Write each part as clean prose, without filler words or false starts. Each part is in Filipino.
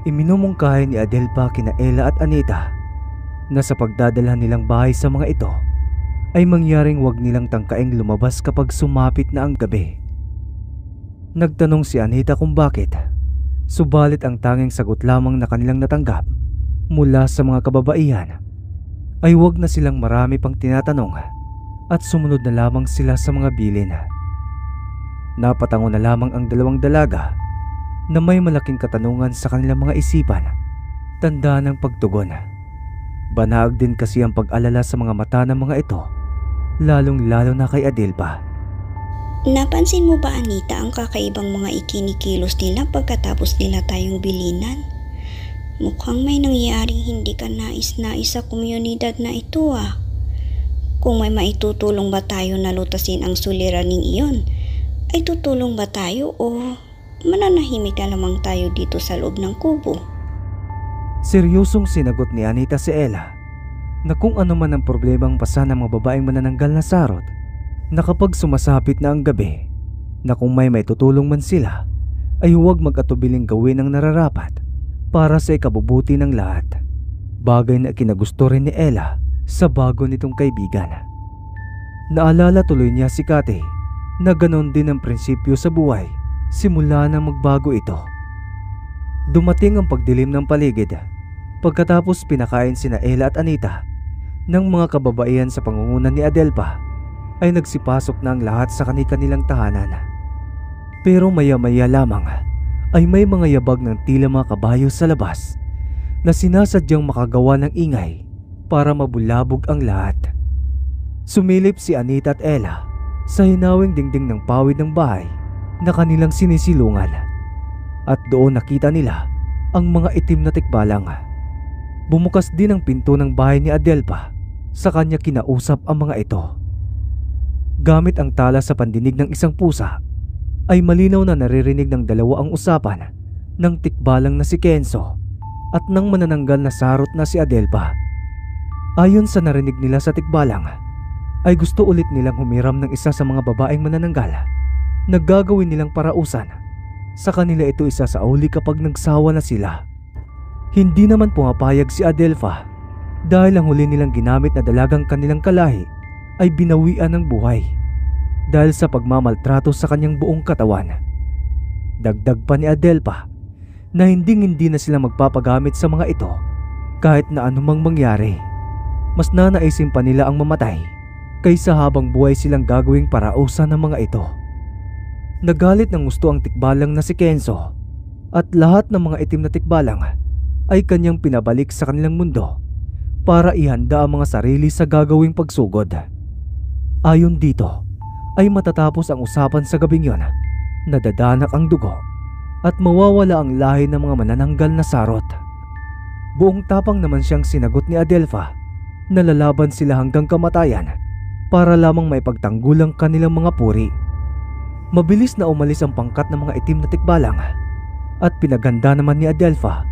Iminumungkahi ni Adelpa kina Ella at Anita na sa pagdadalhan nilang bahay sa mga ito ay mangyaring wag nilang tangkaing lumabas kapag sumapit na ang gabi. Nagtanong si Anita kung bakit, subalit ang tanging sagot lamang na kanilang natanggap mula sa mga kababaihan ay wag na silang marami pang tinatanong at sumunod na lamang sila sa mga bilin. Napatango na lamang ang dalawang dalaga na may malaking katanungan sa kanilang mga isipan. Tanda ng pagtugon. Banag din kasi ang pag-alala sa mga mata ng mga ito, lalong-lalo na kay Adelpa. Napansin mo ba, Anita, ang kakaibang mga ikinikilos nila pagkatapos nila tayong bilinan? Mukhang may nangyaring hindi ka nais-nais sa komunidad na ito ah. Kung may maitutulong ba tayo na lutasin ang suliraning iyon, ay tutulong ba tayo o mananahimik na lamang tayo dito sa loob ng kubo? Seryosong sinagot ni Anita si Ella na kung ano man ang problemang pasa ng mga babaeng manananggal na sarot, na kapag sumasapit na ang gabi, na kung may maitutulong man sila ay huwag mag-atubiling gawin ang nararapat para sa ikabubuti ng lahat. Bagay na kinagusto rin ni Ella sa bago nitong kaibigan. Naalala tuloy niya si Kate na ganon din ang prinsipyo sa buhay simula nang magbago ito. Dumating ang pagdilim ng paligid pagkatapos pinakain sina Ella at Anita ng mga kababaihan sa pangunguna ni Adelpa ay nagsipasok na ang lahat sa kani-kanilang tahanan. Pero maya-maya lamang ay may mga yabag ng tila mga kabayo sa labas na sinasadyang makagawa ng ingay para mabulabog ang lahat. Sumilip si Anita at Ella sa hinawing dingding ng pawid ng bahay na kanilang sinisilungan at doon nakita nila ang mga itim na tikbalang. Bumukas din ang pinto ng bahay ni Adelpa, sa kanya kinausap ang mga ito. Gamit ang tala sa pandinig ng isang pusa ay malinaw na naririnig ng dalawa ang usapan ng tikbalang na si Kenzo at ng manananggal na sarot na si Adelpa. Ayon sa narinig nila sa tikbalang ay gusto ulit nilang humiram ng isa sa mga babaeng manananggal na gagawin nilang parausan. Sa kanila ito isa sa uli kapag nagsawa na sila. Hindi naman pumapayag si Adelpa dahil ang huli nilang ginamit na dalagang kanilang kalahi ay binawian ng buhay dahil sa pagmamaltrato sa kanyang buong katawan. Dagdag pa ni Adelpa na hindi na sila magpapagamit sa mga ito kahit na anumang mangyari. Mas nanaisin pa nila ang mamatay kaysa habang buhay silang gagawing parausan ng mga ito. Nagalit ng gusto ang tikbalang na si Kenzo at lahat ng mga itim na tikbalang ay kanyang pinabalik sa kanilang mundo para ihanda ang mga sarili sa gagawing pagsugod. Ayon dito ay matatapos ang usapan sa gabing yon, nadadanak ang dugo at mawawala ang lahi ng mga manananggal na sarot. Buong tapang naman siyang sinagot ni Adelpa na lalaban sila hanggang kamatayan para lamang maipagtanggol ang kanilang mga puri. Mabilis na umalis ang pangkat ng mga itim na tikbalang at pinaganda naman ni Adelpa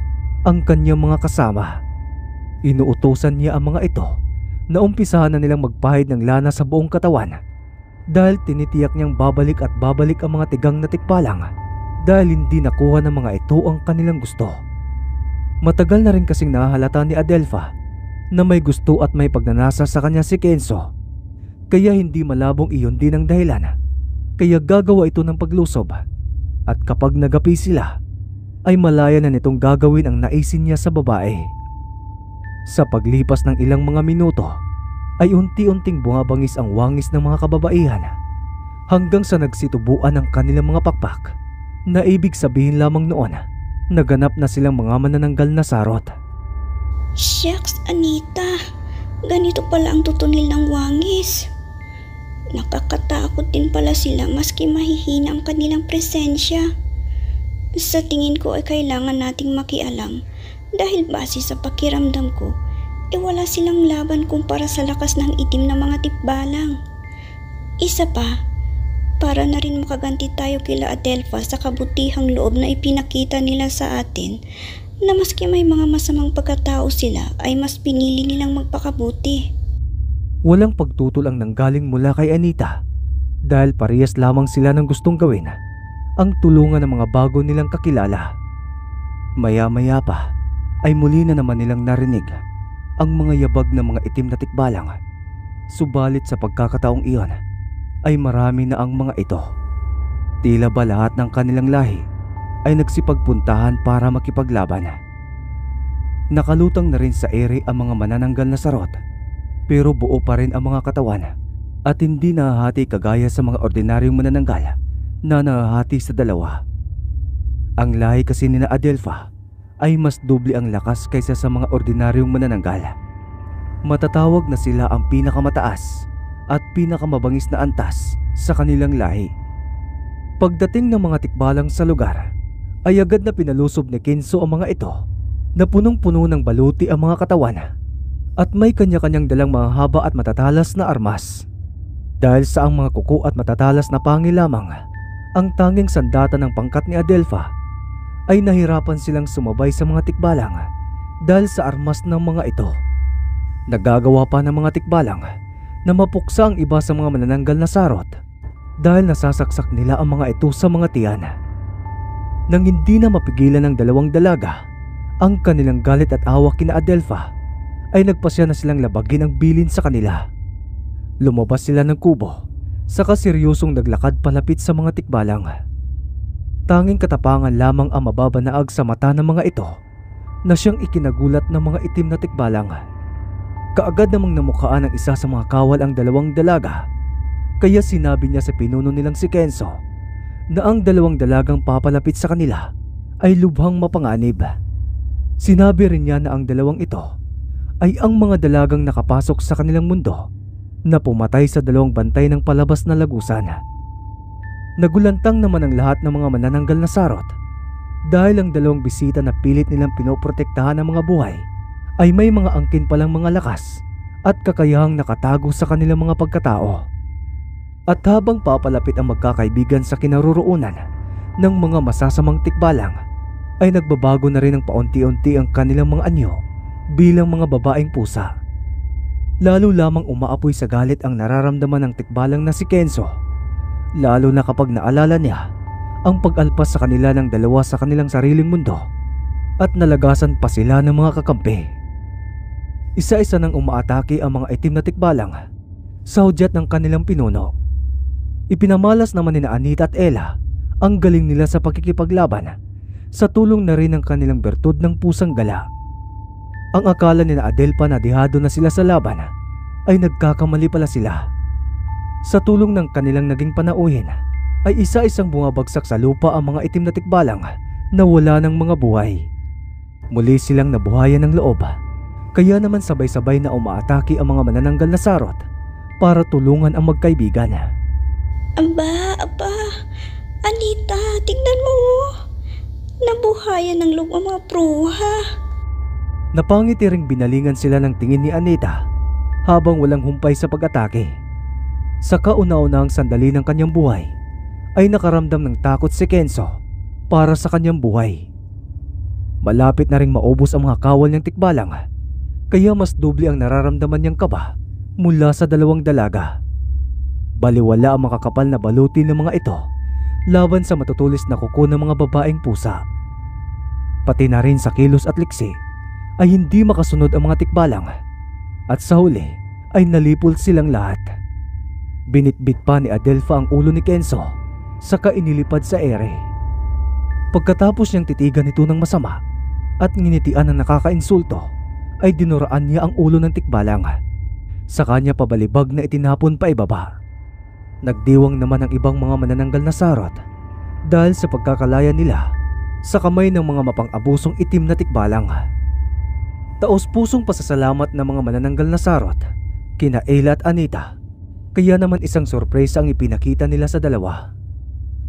ang kanyang mga kasama. Inuutosan niya ang mga ito na umpisahan na nilang magpahid ng lana sa buong katawan dahil tinitiyak niyang babalik at babalik ang mga tigang na tikbalang dahil hindi nakuha ng mga ito ang kanilang gusto. Matagal na rin kasing nahahalata ni Adelpa na may gusto at may pagnanasa sa kanya si Kenzo, kaya hindi malabong iyon din ang dahilan kaya gagawa ito ng paglusob, at kapag nagapi sila ay malaya na nitong gagawin ang naisin niya sa babae. Sa paglipas ng ilang mga minuto ay unti-unting bumabangis ang wangis ng mga kababaihan hanggang sa nagsitubuan ang kanilang mga pakpak, na ibig sabihin lamang noon naganap na silang mga manananggal na sarot. Shucks, Anita, ganito pala ang tutunil ng wangis. Nakakatakot din pala sila maski mahihina ang kanilang presensya. Sa tingin ko ay kailangan nating makialam dahil base sa pakiramdam ko, wala silang laban kumpara sa lakas ng itim na mga tikbalang. Isa pa, para na rin makaganti tayo kila Adelpa sa kabutihang loob na ipinakita nila sa atin, na maski may mga masamang pagkatao sila ay mas pinili nilang magpakabuti. Walang pagtutol ang nanggaling mula kay Anita dahil parehas lamang sila ng gustong gawin ang tulungan ng mga bago nilang kakilala. Maya-maya pa ay muli na naman nilang narinig ang mga yabag ng mga itim na tikbalang. Subalit sa pagkakataong iyon ay marami na ang mga ito. Tila ba lahat ng kanilang lahi ay nagsipagpuntahan para makipaglaban. Nakalutang na rin sa ere ang mga manananggal na sarot, pero buo pa rin ang mga katawan at hindi nahahati kagaya sa mga ordinaryong manananggal na nahahati sa dalawa. Ang lahi kasi ni na Adelpha ay mas doble ang lakas kaysa sa mga ordinaryong manananggal. Matatawag na sila ang pinakamataas at pinakamabangis na antas sa kanilang lahi. Pagdating ng mga tikbalang sa lugar, ay agad na pinalusob ni Kenzo ang mga ito na punong-puno ng baluti ang mga katawan at may kanya-kanyang dalang mahahaba at matatalas na armas. Dahil sa ang mga kuko at matatalas na pangi lamang ang tanging sandata ng pangkat ni Adelpha, ay nahirapan silang sumabay sa mga tikbalang dahil sa armas ng mga ito. Nagagawa pa ng mga tikbalang na mapuksa ang iba sa mga manananggal na sarot dahil nasasaksak nila ang mga ito sa mga tiyan. Nang hindi na mapigilan ng dalawang dalaga ang kanilang galit at awa kina Adelpha, ay nagpasya na silang labagin ang bilin sa kanila. Lumabas sila ng kubo, saka seryosong naglakad palapit sa mga tikbalang. Tanging katapangan lamang ang mababanaag sa mata ng mga ito na siyang ikinagulat ng mga itim na tikbalang. Kaagad namang namukhaan ng isa sa mga kawal ang dalawang dalaga, kaya sinabi niya sa pinuno nilang si Kenzo na ang dalawang dalagang papalapit sa kanila ay lubhang mapanganib. Sinabi rin niya na ang dalawang ito ay ang mga dalagang nakapasok sa kanilang mundo na pumatay sa dalawang bantay ng palabas na lagusan. Nagulantang naman ang lahat ng mga manananggal na sarot dahil ang dalawang bisita na pilit nilang pinoprotektahan ng mga buhay ay may mga angkin palang mga lakas at kakayahang nakatago sa kanilang mga pagkatao. At habang papalapit ang magkakaibigan sa kinaroroonan ng mga masasamang tikbalang, ay nagbabago na rin ng paunti-unti ang kanilang mga anyo bilang mga babaeng pusa. Lalo lamang umaapoy sa galit ang nararamdaman ng tikbalang na si Kenzo, lalo na kapag naalala niya ang pag-alpas sa kanila ng dalawa sa kanilang sariling mundo at nalagasan pa sila ng mga kakampi. Isa-isa nang umaatake ang mga itim na tikbalang sa hudyat ng kanilang pinuno. Ipinamalas naman ni Anita at Ella ang galing nila sa pagkikipaglaban sa tulong na rin ng kanilang bertud ng pusang gala. Ang akala ni Adelpha na dihado na sila sa laban ay nagkakamali pala sila. Sa tulong ng kanilang naging panauhin ay isa-isang bumabagsak sa lupa ang mga itim na tikbalang na wala ng mga buhay. Muli silang nabuhayan ng loob, kaya naman sabay-sabay na umaatake ang mga manananggal na sarot para tulungan ang magkaibigan. Aba, Anita, tignan mo. Nabuhayan ng loob ang mga pruha. Napangiti ring binalingan sila ng tingin ni Anita habang walang humpay sa pag-atake. Sa kauna-unahang sandali ng kanyang buhay ay nakaramdam ng takot si Kenzo para sa kanyang buhay. Malapit na ring maubos ang mga kawal niyang tikbalang, kaya mas doble ang nararamdaman niyang kaba mula sa dalawang dalaga. Baliwala ang makakapal na baluti ng mga ito laban sa matutulis na kuko ng mga babaeng pusa. Pati na rin sa kilos at liksi ay hindi makasunod ang mga tikbalang, at sa huli ay nalipol silang lahat. Binitbit pa ni Adelpha ang ulo ni Kenzo saka inilipad sa ere. Pagkatapos niyang titigan ito ng masama at nginitian ng nakakainsulto, ay dinuraan niya ang ulo ng tikbalang. Sa kanya pabalibag na itinapon pa ibaba. Nagdiwang naman ang ibang mga manananggal na sarot dahil sa pagkakalaya nila sa kamay ng mga mapang-abusong itim na tikbalang. Taos-pusong pasasalamat ng mga manananggal na sarot kina Ella at Anita, kaya naman isang sorpresa ang ipinakita nila sa dalawa.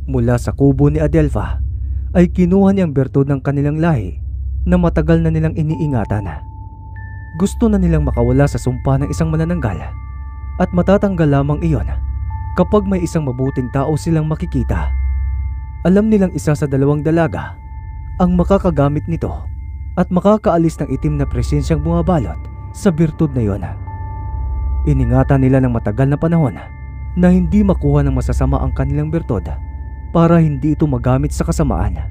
Mula sa kubo ni Adelpha ay kinuha niyang bertud ng kanilang lahi na matagal na nilang iniingatan. Gusto na nilang makawala sa sumpa ng isang manananggal at matatanggal lamang iyon kapag may isang mabuting tao silang makikita. Alam nilang isa sa dalawang dalaga ang makakagamit nito at makakaalis ng itim na presensyang bumabalot sa birtud na iyon. Iningatan nila ng matagal na panahon na hindi makuha ng masasama ang kanilang birtud para hindi ito magamit sa kasamaan.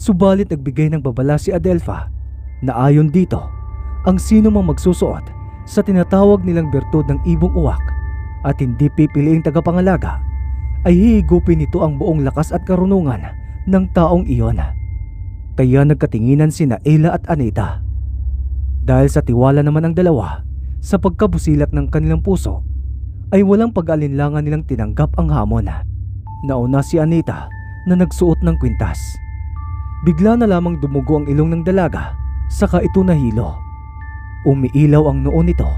Subalit nagbigay ng babala si Adelpha na ayon dito, ang sino mang magsusuot sa tinatawag nilang bertud ng ibong uwak at hindi pipiliing tagapangalaga ay hihigupin nito ang buong lakas at karunungan ng taong iyon. Kaya nagkatinginan sina Ella at Anita. Dahil sa tiwala naman ang dalawa sa pagkabusilak ng kanilang puso, ay walang pag-alinlangan nilang tinanggap ang hamon. Nauna si Anita na nagsuot ng kwintas. Bigla na lamang dumugo ang ilong ng dalaga, saka ito nahilo. Umiilaw ang noo nito,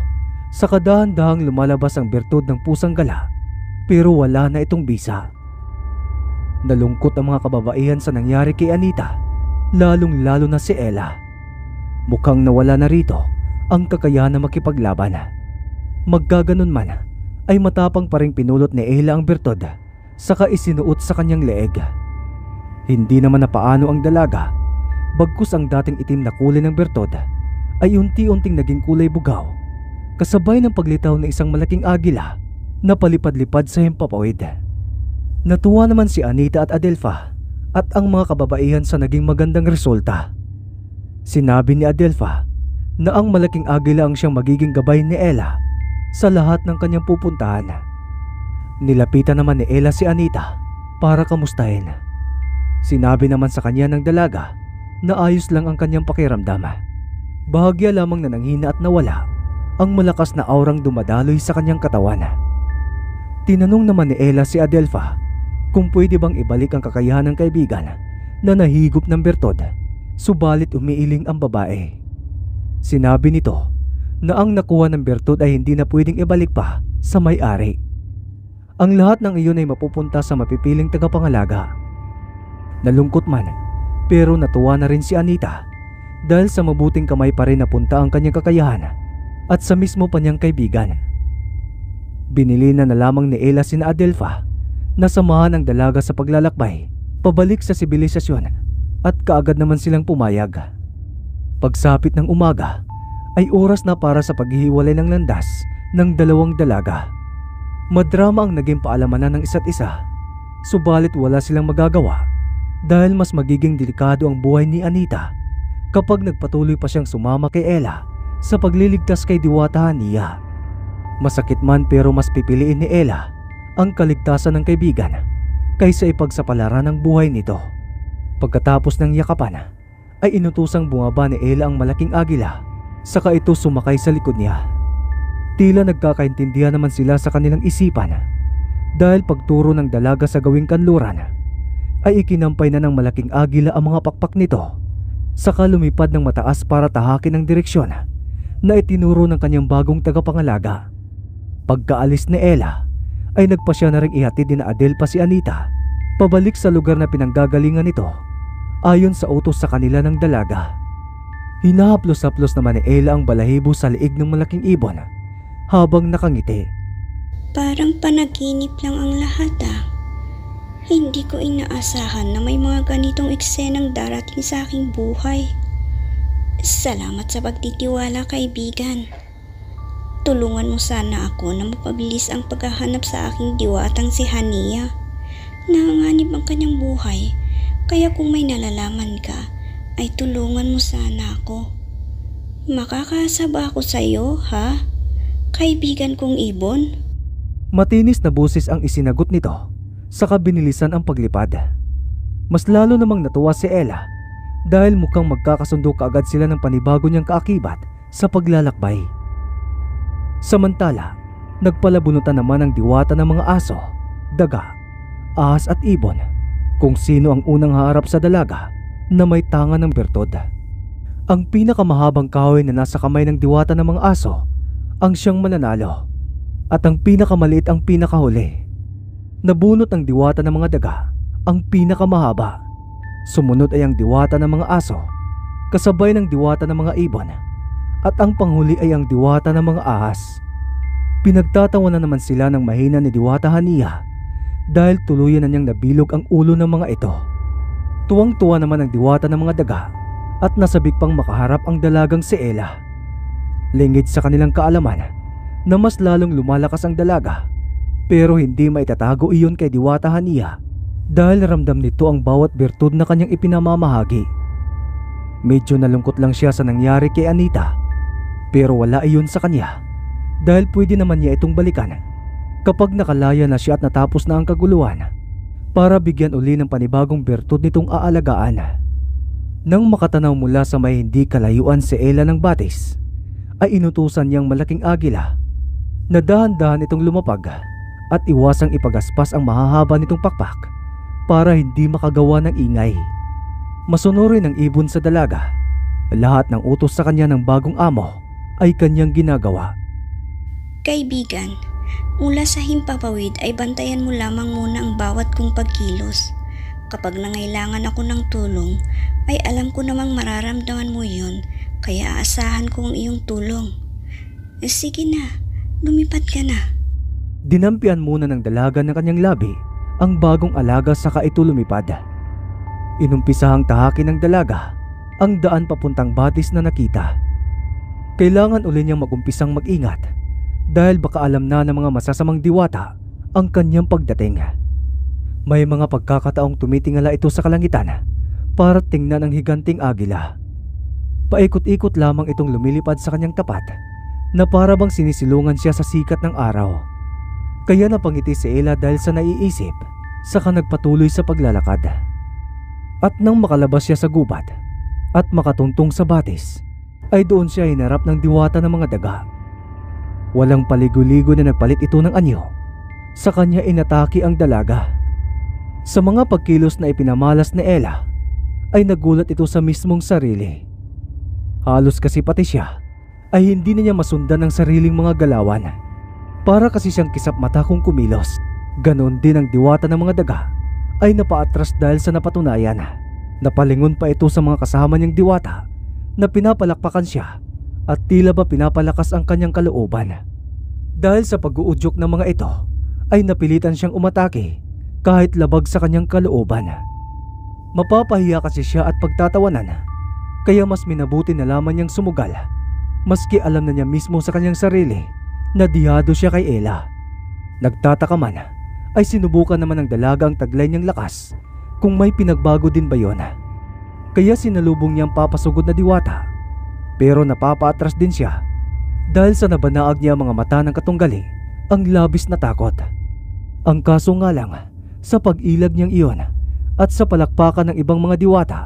saka dahan-dahang lumalabas ang bertud ng pusang gala, pero wala na itong bisa. Nalungkot ang mga kababaihan sa nangyari kay Anita, lalong-lalo na si Ella. Mukhang nawala na rito ang kakayahan na makipaglaban. Magkaganon man, ay matapang pa ring pinulot ni Ella ang bertud, saka isinuot sa kanyang leeg. Hindi naman napaano ang dalaga, bagkus ang dating itim na kulay ng bertud ay unti-unting naging kulay bugaw, kasabay ng paglitaw ng isang malaking agila na palipad-lipad sa himpapawid. Natuwa naman si Anita at Adelpha at ang mga kababaihan sa naging magandang resulta. Sinabi ni Adelpha na ang malaking agila ang siyang magiging gabay ni Ella sa lahat ng kanyang pupuntahan. Nilapitan naman ni Ella si Anita para kamustahin. Sinabi naman sa kanya ng dalaga na ayos lang ang kanyang pakiramdam. Bahagya lamang na nanghina at nawala ang malakas na aurang dumadaloy sa kanyang katawan. Tinanong naman ni Ella si Adelpha kung pwede bang ibalik ang kakayahan ng kaibigan na nahigop ng bertud, subalit umiiling ang babae. Sinabi nito na ang nakuha ng bertud ay hindi na pwedeng ibalik pa sa may-ari. Ang lahat ng iyon ay mapupunta sa mapipiling tagapangalaga. Nalungkot man, pero natuwa na rin si Anita dahil sa mabuting kamay pa rin napunta ang kanyang kakayahan at sa mismo pa niyang kaibigan. Binili na lamang ni Ella sina Adelpha na samahan ang dalaga sa paglalakbay pabalik sa sibilisasyon at kaagad naman silang pumayag. Pagsapit ng umaga ay oras na para sa paghihiwalay ng landas ng dalawang dalaga. Madrama ang naging paalamanan ng isa't isa, subalit wala silang magagawa dahil mas magiging delikado ang buhay ni Anita kapag nagpatuloy pa siyang sumama kay Ella sa pagliligtas kay Diwata Hania. Masakit man pero mas pipiliin ni Ella ang kaligtasan ng kaibigan kaysa ipagsapalaran ng buhay nito. Pagkatapos ng yakapan ay inutusang bumaba ni Ella ang malaking agila, saka ito sumakay sa likod niya. Tila nagkakaintindihan naman sila sa kanilang isipan dahil pagturo ng dalaga sa gawing kanluran ay ikinampay na ng malaking agila ang mga pakpak nito, saka lumipad ng mataas para tahakin ang direksyon na itinuro ng kanyang bagong tagapangalaga. Pagkaalis ni Ella ay nagpasya na ring ihatid ni Adelpha si Anita pabalik sa lugar na pinanggagalingan nito ayon sa utos sa kanila ng dalaga. Hinahaplos-haplos naman ni Ella ang balahibo sa liig ng malaking ibon habang nakangiti. Parang panaginip lang ang lahat Hindi ko inaasahan na may mga ganitong eksenang darating sa aking buhay. Salamat sa pagtitiwala, kaibigan. Tulungan mo sana ako na mapabilis ang paghahanap sa aking diwatang si Hania. Nanganganib ang kanyang buhay, kaya kung may nalalaman ka, ay tulungan mo sana ako. Makakaasa ba ako sa iyo, ha? Kaibigan kong ibon? Matinis na busis ang isinagot nito, saka binilisan ang paglipad. Mas lalo namang natuwa si Ella dahil mukhang magkakasundo kaagad sila ng panibago niyang kaakibat sa paglalakbay. Samantala, nagpalabunutan naman ang diwata ng mga aso, daga, ahas at ibon kung sino ang unang haharap sa dalaga na may tanga ng bertud. Ang pinakamahabang kahoy na nasa kamay ng diwata ng mga aso ang siyang mananalo at ang pinakamaliit ang pinakahuli. Nabunot ng diwata ng mga daga ang pinakamahaba. Sumunod ay ang diwata ng mga aso, kasabay ng diwata ng mga ibon, at ang panghuli ay ang diwata ng mga ahas. Pinagtatawanan naman sila ng mahina ni Diwata Hania dahil tuluyan na niyang nabilog ang ulo ng mga ito. Tuwang-tuwa naman ang diwata ng mga daga at nasabik pang makaharap ang dalagang si Ella. Lingid sa kanilang kaalaman na mas lalong lumalakas ang dalaga, pero hindi maitatago iyon kay Diwata Hania dahil ramdam nito ang bawat bertud na kanyang ipinamamahagi. Medyo nalungkot lang siya sa nangyari kay Anita, pero wala iyon sa kanya dahil pwede naman niya itong balikan kapag nakalaya na siya at natapos na ang kaguluhan para bigyan uli ng panibagong bertud nitong aalagaan. Nang makatanaw mula sa may hindi kalayuan si Ella ng batis, ay inutusan niyang malaking agila na dahan-dahan itong lumapag at iwasang ipagaspas ang mahahaba nitong pakpak para hindi makagawa ng ingay. Masunurin ang ibon sa dalaga. Lahat ng utos sa kanya ng bagong amo ay kanyang ginagawa. Kaibigan, mula sa himpapawid ay bantayan mo lamang muna ang bawat kong pagkilos. Kapag nangailangan ako ng tulong, ay alam ko namang mararamdaman mo yun, kaya aasahan ko ang iyong tulong. Sige na, lumipat ka na. Dinampian muna ng dalaga ng kanyang labi ang bagong alaga saka ito lumipad. Inumpisahang tahakin ng dalaga ang daan papuntang batis na nakita. Kailangan uli niyang magumpisang mag-ingat dahil baka alam na ng mga masasamang diwata ang kanyang pagdating. May mga pagkakataong tumitingala ito sa kalangitan para tingnan ang higanting agila. Paikot-ikot lamang itong lumilipad sa kanyang tapat na para bang sinisilungan siya sa sikat ng araw. Kaya napangiti si Ella dahil sa naiisip, saka nagpatuloy sa paglalakad. At nang makalabas siya sa gubat at makatuntong sa batis, ay doon siya hinarap ng diwata ng mga daga. Walang paligo-ligo na nagpalit ito ng anyo. Sa kanya inatake ang dalaga. Sa mga pagkilos na ipinamalas ni Ella, ay nagulat ito sa mismong sarili. Halos kasi pati siya ay hindi na niya masundan ang sariling mga galawan. Para kasi siyang kisap mata kung kumilos. Ganon din ang diwata ng mga daga ay napaatras dahil sa napatunayan. Napalingon pa ito sa mga kasama niyang diwata na pinapalakpakan siya at tila ba pinapalakas ang kanyang kalooban. Dahil sa pag-uudyok ng mga ito ay napilitan siyang umatake kahit labag sa kanyang kalooban. Mapapahiya kasi siya at pagtatawanan, kaya mas minabuti na lamang niyang sumugal maski alam na niya mismo sa kanyang sarili na dihado siya kay Ella. Nagtataka man ay sinubukan naman ng dalaga ang taglay niyang lakas kung may pinagbago din ba yun. Kaya sinalubong niyang papasugod na diwata, pero napapaatras din siya dahil sa nabanaag niya mga mata ng katunggali ang labis na takot. Ang kaso nga lang, sa pag-ilag niyang iyon at sa palakpakan ng ibang mga diwata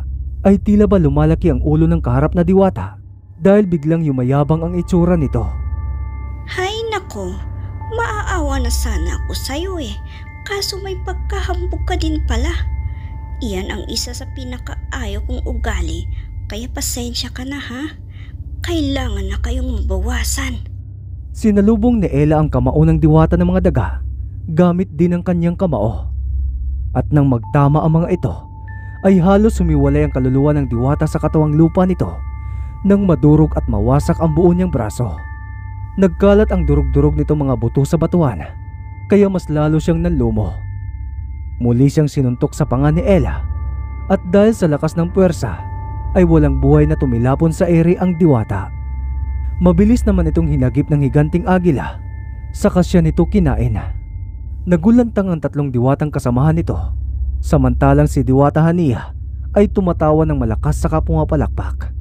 ay tila ba lumalaki ang ulo ng kaharap na diwata dahil biglang yumayabang ang itsura nito. Hay nako, maaawa na sana ako sa'yo kaso may pagkahambog ka din pala. Iyan ang isa sa pinakaayaw kong ugali, kaya pasensya ka na ha. Kailangan na kayong mabawasan. Sinalubong ni Ella ang kamao ng diwata ng mga daga gamit din ang kanyang kamao. At nang magtama ang mga ito, ay halos sumiwalay ang kaluluwa ng diwata sa katawang lupa nito nang madurog at mawasak ang buo niyang braso. Nagkalat ang durog-durog nitong mga buto sa batuan, kaya mas lalo siyang nanlumo. Muli siyang sinuntok sa panga ni Ella at dahil sa lakas ng puwersa ay walang buhay na tumilapon sa ere ang diwata. Mabilis naman itong hinagip ng higanting agila, saka siya nito kinain. Nagulantang ang tatlong diwatang kasamahan nito, samantalang si Diwata Hania ay tumatawa ng malakas saka pumapalakpak.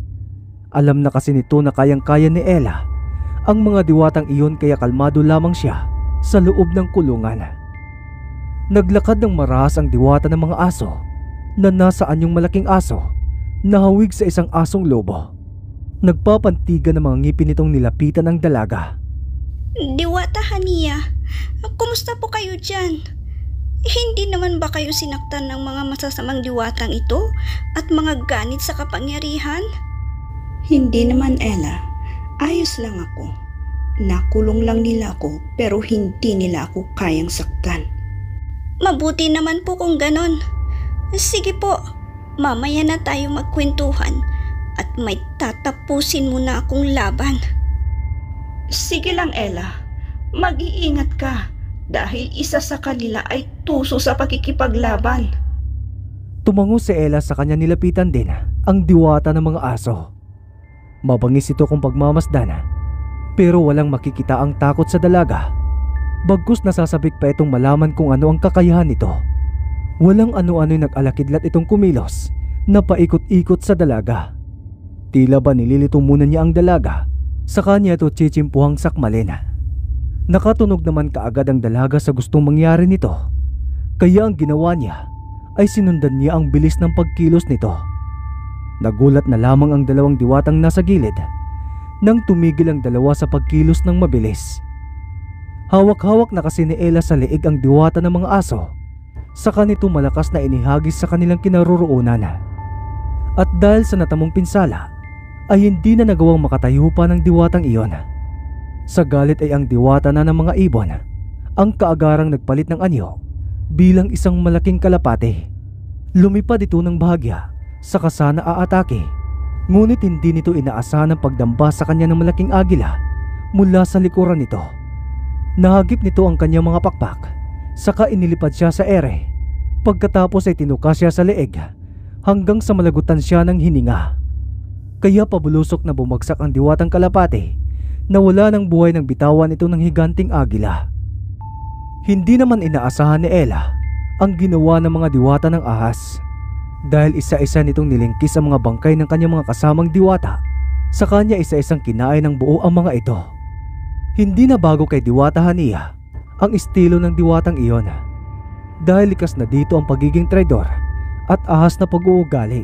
Alam na kasi nito na kayang-kaya ni Ella ang mga diwatang iyon, kaya kalmado lamang siya sa loob ng kulungan. Naglakad ng marahas ang diwata ng mga aso na nasa anyong malaking aso na hawig sa isang asong lobo. Nagpapantigan ng mga ngipin nitong nilapitan ang dalaga. Diwata Hania, kumusta po kayo dyan? Hindi naman ba kayo sinaktan ng mga masasamang diwatang ito at mga ganit sa kapangyarihan? Hindi naman, Ella. Ayos lang ako. Nakulong lang nila ako pero hindi nila ako kayang saktan. Mabuti naman po kung ganon. Sige po, mamaya na tayo magkwentuhan at may tatapusin mo na akong laban. Sige lang, Ella. Mag-iingat ka dahil isa sa kanila ay tuso sa pakikipaglaban. Tumango si Ella sa kanya, nilapitan din ang diwata ng mga aso. Mabangis ito kung pagmamasdan, pero walang makikita ang takot sa dalaga. Bagkus nasasabik pa itong malaman kung ano ang kakayahan nito. Walang ano-ano'y nag-alakidlat itong kumilos na paikot-ikot sa dalaga. Tila ba nililito muna niya ang dalaga, saka niya ito tsitsimpuhang sakmalin. Nakatunog naman kaagad ang dalaga sa gustong mangyari nito, kaya ang ginawa niya ay sinundan niya ang bilis ng pagkilos nito. Nagulat na lamang ang dalawang diwatang nasa gilid nang tumigil ang dalawa sa pagkilos ng mabilis. Hawak-hawak na kasi ni Ella sa leeg ang diwata ng mga aso, saka nito malakas na inihagis sa kanilang kinaroroonan. At dahil sa natamong pinsala ay hindi na nagawang makatayo pa ng diwatang iyon. Sa galit ay ang diwata na ng mga ibon ang kaagarang nagpalit ng anyo bilang isang malaking kalapate. Lumipad ito ng bahagya sa kasana aatake, ngunit hindi nito inaasahan ang pagdamba sa kanya ng malaking agila mula sa likuran nito. Nahagip nito ang kanyang mga pakpak, saka inilipad siya sa ere. Pagkatapos ay tinuka siya sa leeg hanggang sa malagutan siya ng hininga. Kaya pabulusok na bumagsak ang diwatang kalapate na wala ng buhay ng bitawan ito ng higanting agila. Hindi naman inaasahan ni Ella ang ginawa ng mga diwata ng ahas. Dahil isa-isa nitong nilingkis ang mga bangkay ng kanyang mga kasamang diwata, sa kanya isa-isang kinain ng buo ang mga ito. Hindi na bago kay Diwata Hania ang estilo ng diwatang iyon, dahil likas na dito ang pagiging traidor at ahas na pag-uugali.